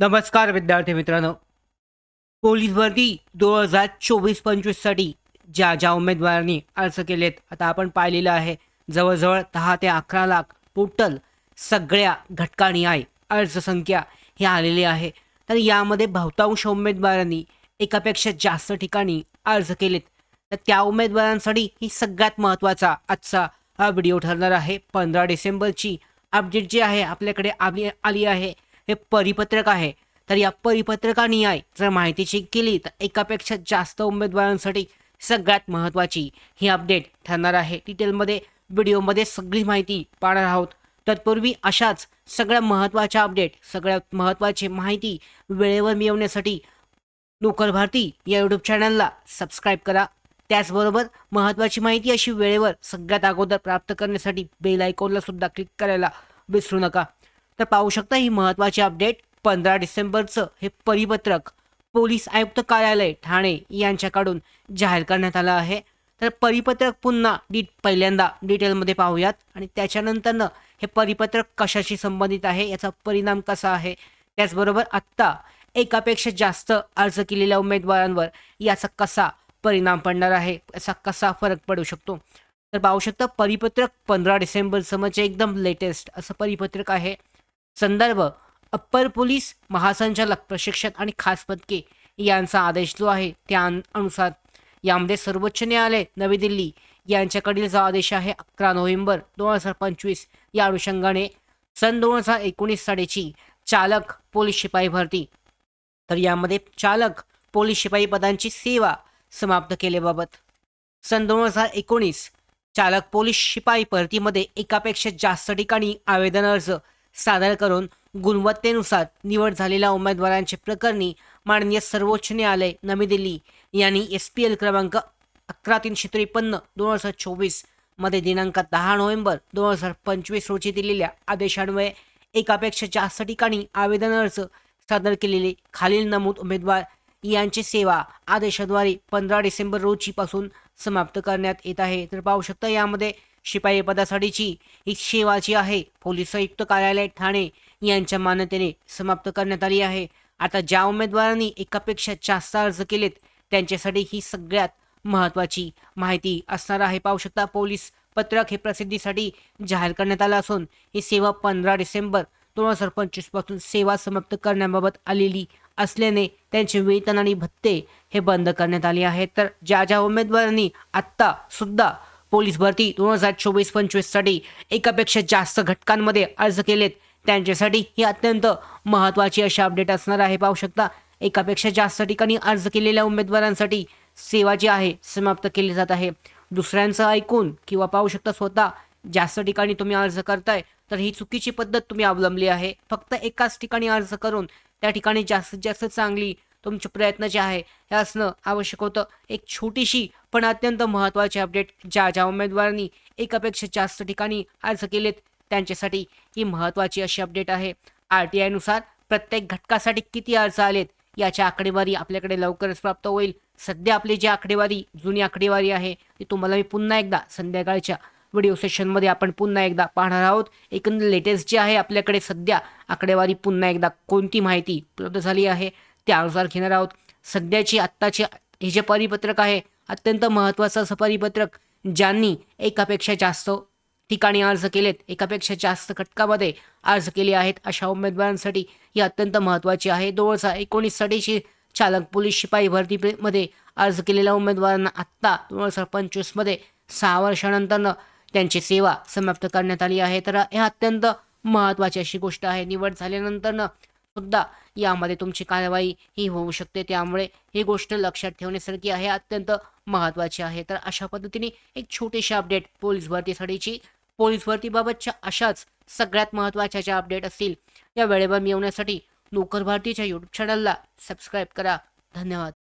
नमस्कार विद्यार्थी मित्रांनो. पोलीस भरती 2024-25साठी ज्या उमेदवारांनी अर्ज केलेत, आता आपण पाहिलेलं आहे जवळ-जवळ 10 ते 11 लाख टोटल सगळ्या घटकान्याय अर्जसंख्या ही आलेली आहे. तर यामध्ये बहुतांश उमेदवारांनी एकापेक्षा जास्त ठिकाणी अर्ज केलेत. तर त्या उमेदवारांसाठी ही सगळ्यात महत्त्वाचा आजचा हा व्हिडिओ ठरणार आहे. 15 डिसेंबरची अपडेट जी आहे आपल्याकडे आली आहे. हे परिपत्रक आहे. तर या परिपत्रकान्याय जर माहिती चेक केली तर एकापेक्षा जास्त उमेदवारांसाठी सगळ्यात महत्त्वाची ही अपडेट ठरणार आहे. डिटेलमध्ये व्हिडिओमध्ये सगळी माहिती पाहणार आहोत. तत्पूर्वी अशाच सगळ्या महत्त्वाच्या अपडेट, सगळ्यात महत्त्वाची माहिती वेळेवर मिळवण्यासाठी नोकर भारती या यूट्यूब चॅनलला सबस्क्राईब करा. त्याचबरोबर महत्त्वाची माहिती अशी वेळेवर सगळ्यात अगोदर प्राप्त करण्यासाठी बेल आयकॉनला सुद्धा क्लिक करायला विसरू नका. तर पाहू शकता ही महत्त्वाची अपडेट 15 डिसेंबरचं हे परिपत्रक पोलीस आयुक्त कार्यालय ठाणे यांच्याकडून जाहीर करण्यात आलं आहे. तर परिपत्रक पुन्हा पहिल्यांदा डिटेलमध्ये पाहूयात आणि त्याच्यानंतरनं हे परिपत्रक कशाशी संबंधित आहे, याचा परिणाम कसा आहे, त्याचबरोबर आत्ता एकापेक्षा जास्त अर्ज केलेल्या उमेदवारांवर याचा कसा परिणाम पडणार आहे, याचा कसा फरक पडू शकतो. तर पाहू शकता परिपत्रक 15 डिसेंबरचं म्हणजे एकदम लेटेस्ट असं परिपत्रक आहे. संदर्भ अप्पर पोलीस महासंचालक प्रशिक्षण आणि खास पथके यांचा आदेश जो आहे त्या अनुसार यामध्ये सर्वोच्च न्यायालय नवी दिल्ली यांच्याकडील जो आदेश आहे 11 नोव्हेंबर 2025 या अनुषंगाने सन 2019 सालीची चालक पोलीस शिपाई भरती, तर यामध्ये चालक पोलीस शिपाई पदांची सेवा समाप्त केल्याबाबत सन 2019 चालक पोलीस शिपाई भरतीमध्ये एकापेक्षा जास्त ठिकाणी आवेदन अर्ज सादर करून गुणवत्तेनुसार निवड झालेल्या उमेदवारांचे प्रकरणी माननीय सर्वोच्च न्यायालय नवी दिल्ली यांनी SPL क्रमांक 11353/2024 मध्ये दिनांक 10 नोव्हेंबर 2025 रोजी दिलेल्या आदेशान्वये एकापेक्षा जास्त ठिकाणी आवेदन अर्ज सादर केलेले खालील नमूद उमेदवार यांची सेवा आदेशाद्वारे 15 डिसेंबर रोजीपासून समाप्त करण्यात येत आहे. तर पाहू शकता यामध्ये शिपाई पदासाठीची ही सेवा जी आहे पोलीस आयुक्त कार्यालय ठाणे यांच्या मान्यतेने समाप्त करण्यात आली आहे. आता ज्या उमेदवारांनी एकापेक्षा जास्त अर्ज केलेत त्यांच्यासाठी ही सगळ्यात महत्त्वाची माहिती असणार आहे. पाहू शकता पोलीस पत्रक हे प्रसिद्धीसाठी जाहीर करण्यात आलं असून ही सेवा 15 डिसेंबर 2025 पासून सेवा समाप्त करण्याबाबत आलेली असल्याने त्यांचे वेतन आणि भत्ते हे बंद करण्यात आले आहेत. तर ज्या उमेदवारांनी आत्ता सुद्धा पोलीस भरती 2024-25 साठी एकापेक्षा जास्त घटकांमध्ये अर्ज केलेत त्यांच्यासाठी ही अत्यंत महत्त्वाची अशी अपडेट असणार आहे. पाहू शकता एकापेक्षा जास्त ठिकाणी अर्ज केलेल्या उमेदवारांसाठी सेवा जी आहे समाप्त केली जात आहे. दुसऱ्यांचं ऐकून किंवा पाहू शकता स्वतः जास्त ठिकाणी तुम्ही अर्ज करताय तर ही चुकीची पद्धत तुम्ही अवलंबली आहे. फक्त एकाच ठिकाणी अर्ज करून त्या ठिकाणी जास्तीत जास्त चांगली तुमचे प्रयत्न जे आहे हे असणं आवश्यक होतं. एक छोटीशी पण अत्यंत महत्त्वाची अपडेट ज्या उमेदवारांनी एकापेक्षा जास्त ठिकाणी अर्ज केलेत त्यांच्यासाठी ही महत्त्वाची अशी अपडेट आहे. RTI नुसार प्रत्येक घटकासाठी किती अर्ज आलेत याची आकडेवारी आपल्याकडे लवकरच प्राप्त होईल. सध्या आपली जी आकडेवारी जुनी आकडेवारी आहे ती तुम्हाला मी पुन्हा एकदा संध्याकाळच्या व्हिडिओ सेशनमध्ये आपण पुन्हा एकदा पाहणार आहोत. एकंदर लेटेस्ट जे आहे आपल्याकडे सध्या आकडेवारी पुन्हा एकदा कोणती माहिती उपलब्ध झाली आहे त्यानुसार घेणार आहोत. सध्याची आत्ताची हे जे परिपत्रक आहे अत्यंत महत्त्वाचं असं परिपत्रक ज्यांनी एकापेक्षा जास्त ठिकाणी अर्ज केलेत, एकापेक्षा जास्त घटकामध्ये अर्ज केले आहेत अशा उमेदवारांसाठी ही अत्यंत महत्त्वाची आहे. 2019 सालीची चालक पोलीस शिपाई भरतीमध्ये अर्ज केलेल्या उमेदवारांना आत्ता 2025 मध्ये 6 वर्षानंतर त्यांची सेवा समाप्त करण्यात आली आहे. तर हे अत्यंत महत्त्वाची अशी गोष्ट आहे. निवड झाल्यानंतर सुद्धा यामध्ये तुमची कारवाई ही होऊ शकते. त्यामुळे ही गोष्ट लक्षात ठेवण्यासारखी आहे, अत्यंत महत्त्वाची आहे. तर अशा पद्धतीने एक छोटीशी अपडेट पोलीस भरतीसाठीची, पोलीस भरतीबाबतच्या अशाच सगळ्यात महत्त्वाच्या ज्या अपडेट असतील या वेळेवर मिळवण्यासाठी नोकर भारतीच्या यूट्यूब चॅनलला सबस्क्राईब करा. धन्यवाद.